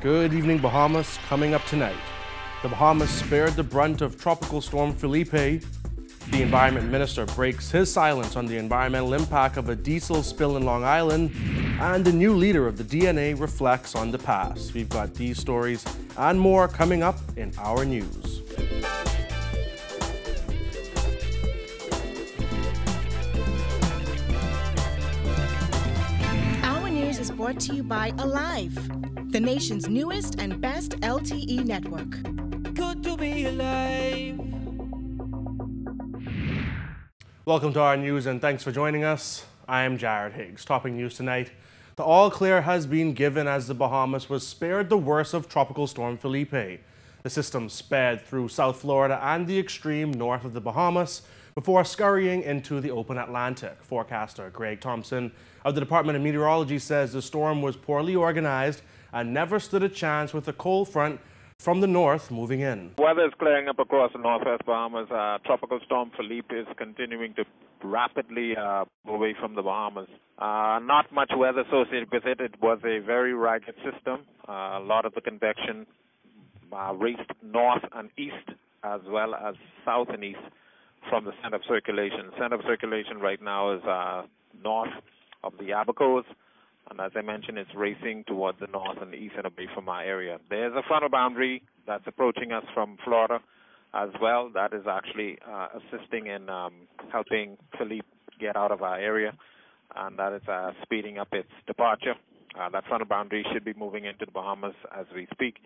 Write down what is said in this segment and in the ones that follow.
Good evening, Bahamas. Coming up tonight, the Bahamas spared the brunt of Tropical Storm Phillipe. The Environment Minister breaks his silence on the environmental impact of a diesel spill in Long Island, and the new leader of the DNA reflects on the past. We've got these stories and more coming up in our news. Our news is brought to you by Alive, the nation's newest and best LTE network. Good to be alive. Welcome to our news and thanks for joining us. I am Jared Higgs. Topping news tonight, the all clear has been given as the Bahamas was spared the worst of Tropical Storm Phillipe. The system sped through South Florida and the extreme north of the Bahamas before scurrying into the open Atlantic. Forecaster Greg Thompson of the Department of Meteorology says the storm was poorly organized and never stood a chance with a cold front from the north moving in. Weather is clearing up across the northwest Bahamas. Tropical Storm Phillipe is continuing to rapidly move away from the Bahamas. Not much weather associated with it. It was a very ragged system. A lot of the convection raced north and east as well as south and east from the center of circulation. Center of circulation right now is north of the Abacos. And as I mentioned, it's racing towards the north and east and away from our area. There's a frontal boundary that's approaching us from Florida as well. That is actually assisting in helping Phillipe get out of our area, and that is speeding up its departure. That frontal boundary should be moving into the Bahamas as we speak,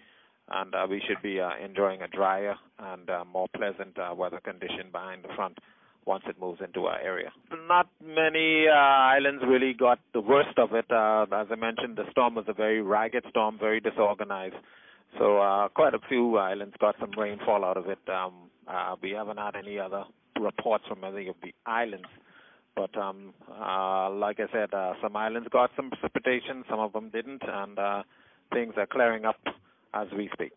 and we should be enjoying a drier and more pleasant weather condition behind the front once it moves into our area. Not many islands really got the worst of it. As I mentioned, the storm was a very ragged storm, very disorganized. So quite a few islands got some rainfall out of it. We haven't had any other reports from any of the islands. But like I said, some islands got some precipitation, some of them didn't, and things are clearing up as we speak.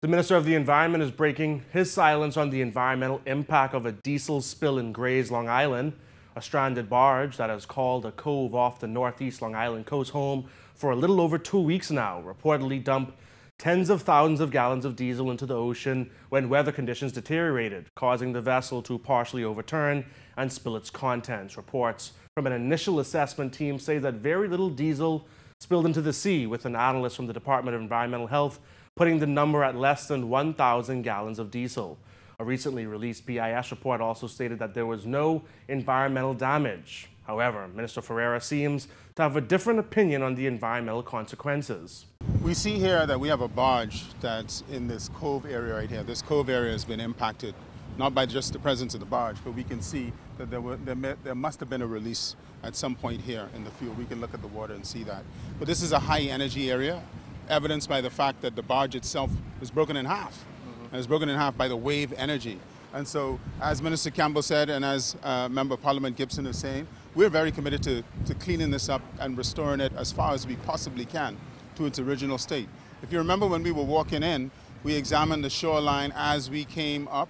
The Minister of the Environment is breaking his silence on the environmental impact of a diesel spill in Grays, Long Island. A stranded barge that has called a cove off the northeast Long Island coast home for a little over 2 weeks now reportedly dumped tens of thousands of gallons of diesel into the ocean when weather conditions deteriorated, causing the vessel to partially overturn and spill its contents. Reports from an initial assessment team say that very little diesel spilled into the sea, with an analyst from the Department of Environmental Health putting the number at less than 1,000 gallons of diesel. A recently released BIS report also stated that there was no environmental damage. However, Minister Ferreira seems to have a different opinion on the environmental consequences. We see here that we have a barge that's in this cove area right here. This cove area has been impacted, not by just the presence of the barge, but we can see that there must have been a release at some point here in the field. We can look at the water and see that. But this is a high energy area, evidenced by the fact that the barge itself is broken in half. And it's broken in half by the wave energy. And so, as Minister Campbell said, and as Member of Parliament Gibson is saying, we're very committed to cleaning this up and restoring it as far as we possibly can to its original state. If you remember when we were walking in, we examined the shoreline as we came up,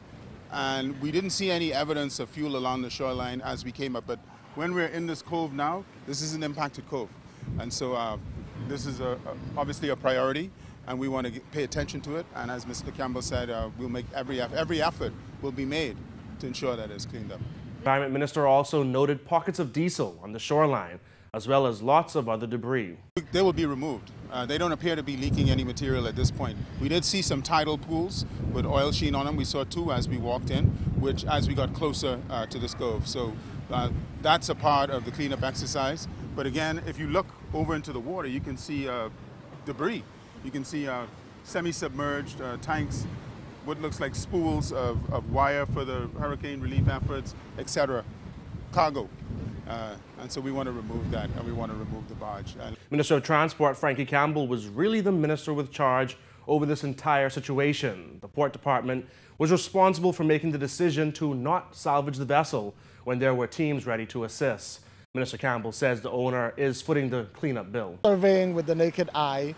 and we didn't see any evidence of fuel along the shoreline as we came up. But when we're in this cove now, this is an impacted cove. And so this is obviously a priority, and we want to pay attention to it. And as Mr. Campbell said, we'll make every effort will be made to ensure that it's cleaned up. The Environment Minister also noted pockets of diesel on the shoreline, as well as lots of other debris. They will be removed. They don't appear to be leaking any material at this point. We did see some tidal pools with oil sheen on them. We saw two as we walked in, which as we got closer to this cove. So that's a part of the cleanup exercise. But again, if you look over into the water, you can see debris. You can see semi-submerged tanks, what looks like spools of wire for the hurricane relief efforts, etc. Cargo. And so we want to remove that, and we want to remove the barge. Minister of Transport Frankie Campbell was really the minister with charge over this entire situation. The Port Department was responsible for making the decision to not salvage the vessel when there were teams ready to assist. Minister Campbell says the owner is footing the cleanup bill. Surveying with the naked eye,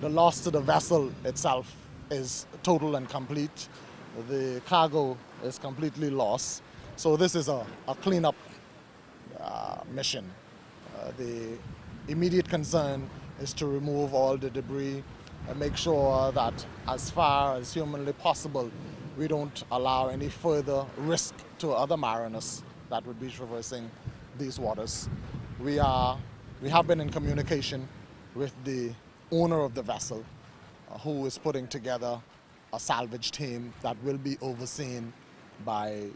the loss to the vessel itself is total and complete. The cargo is completely lost. So this is a cleanup mission. The immediate concern is to remove all the debris and make sure that as far as humanly possible, we don't allow any further risk to other mariners that would be traversing these waters. We have been in communication with the owner of the vessel, who is putting together a salvage team that will be overseen by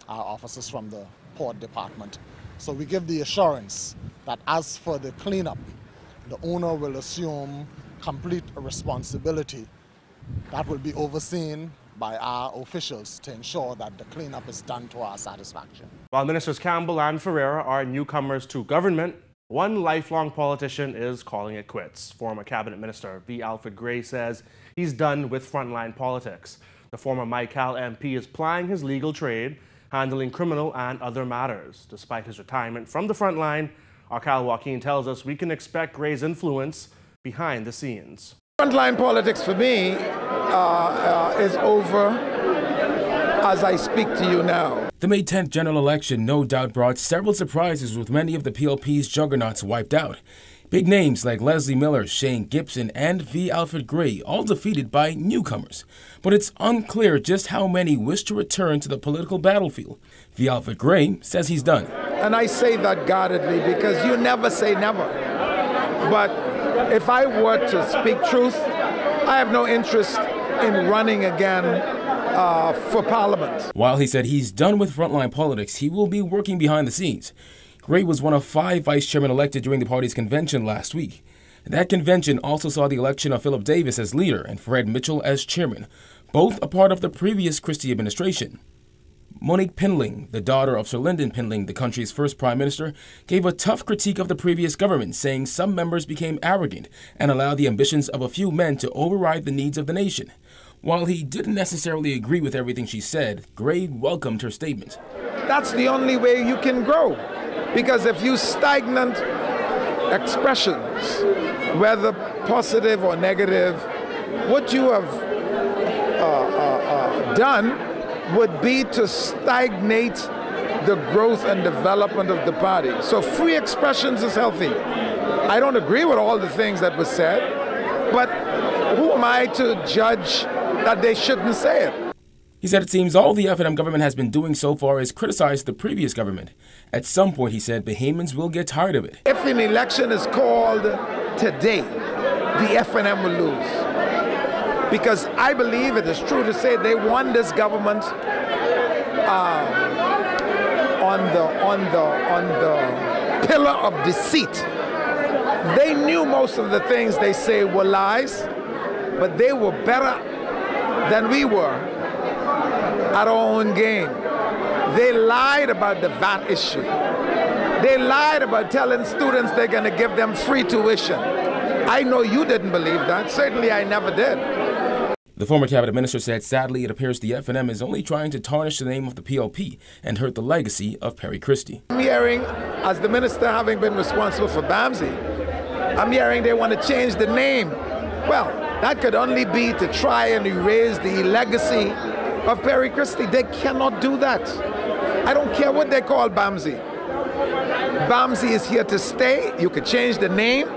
our officers from the port department. So we give the assurance that as for the cleanup, the owner will assume complete responsibility. That will be overseen by our officials to ensure that the cleanup is done to our satisfaction. While Ministers Campbell and Ferreira are newcomers to government, one lifelong politician is calling it quits. Former Cabinet Minister V. Alfred Gray says he's done with frontline politics. The former Michael MP is plying his legal trade, handling criminal and other matters. Despite his retirement from the front line, our Cal Joaquin tells us we can expect Gray's influence behind the scenes. Frontline politics for me is over as I speak to you now. The May 10th general election no doubt brought several surprises, with many of the PLP's juggernauts wiped out. Big names like Leslie Miller, Shane Gibson, and V. Alfred Gray all defeated by newcomers. But it's unclear just how many wish to return to the political battlefield. V. Alfred Gray says he's done. And I say that guardedly because you never say never. But if I were to speak truth, I have no interest in running again for Parliament. While he said he's done with frontline politics, he will be working behind the scenes. Gray was one of 5 vice chairmen elected during the party's convention last week. That convention also saw the election of Phillipe Davis as leader and Fred Mitchell as chairman, both a part of the previous Christie administration. Monique Pindling, the daughter of Sir Lyndon Pindling, the country's first prime minister, gave a tough critique of the previous government, saying some members became arrogant and allowed the ambitions of a few men to override the needs of the nation. While he didn't necessarily agree with everything she said, Gray welcomed her statement. That's the only way you can grow. Because if you stagnant expressions, whether positive or negative, what you have done would be to stagnate the growth and development of the party. So free expressions is healthy. I don't agree with all the things that were said, but who am I to judge that they shouldn't say it? He said it seems all the F&M government has been doing so far is criticize the previous government. At some point, he said, Bahamians will get tired of it. If an election is called today, the F&M will lose. Because I believe it is true to say they won this government on the pillar of deceit. They knew most of the things they say were lies, but they were better than we were at our own game. They lied about the VAT issue. They lied about telling students they're going to give them free tuition. I know you didn't believe that. Certainly I never did. The former cabinet minister said, sadly, it appears the F&M is only trying to tarnish the name of the PLP and hurt the legacy of Perry Christie. I'm hearing, as the minister having been responsible for BAMSI, I'm hearing they want to change the name. Well, that could only be to try and erase the legacy of Perry Christie. They cannot do that. I don't care what they call BAMSI. BAMSI is here to stay. You could change the name,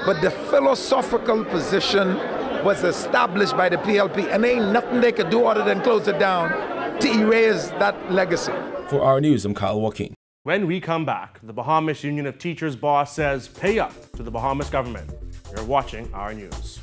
but the philosophical position was established by the PLP, and there ain't nothing they could do other than close it down to erase that legacy. For our news, I'm Cal Joaquin. When we come back, the Bahamas Union of Teachers boss says pay up to the Bahamas government. You're watching our news.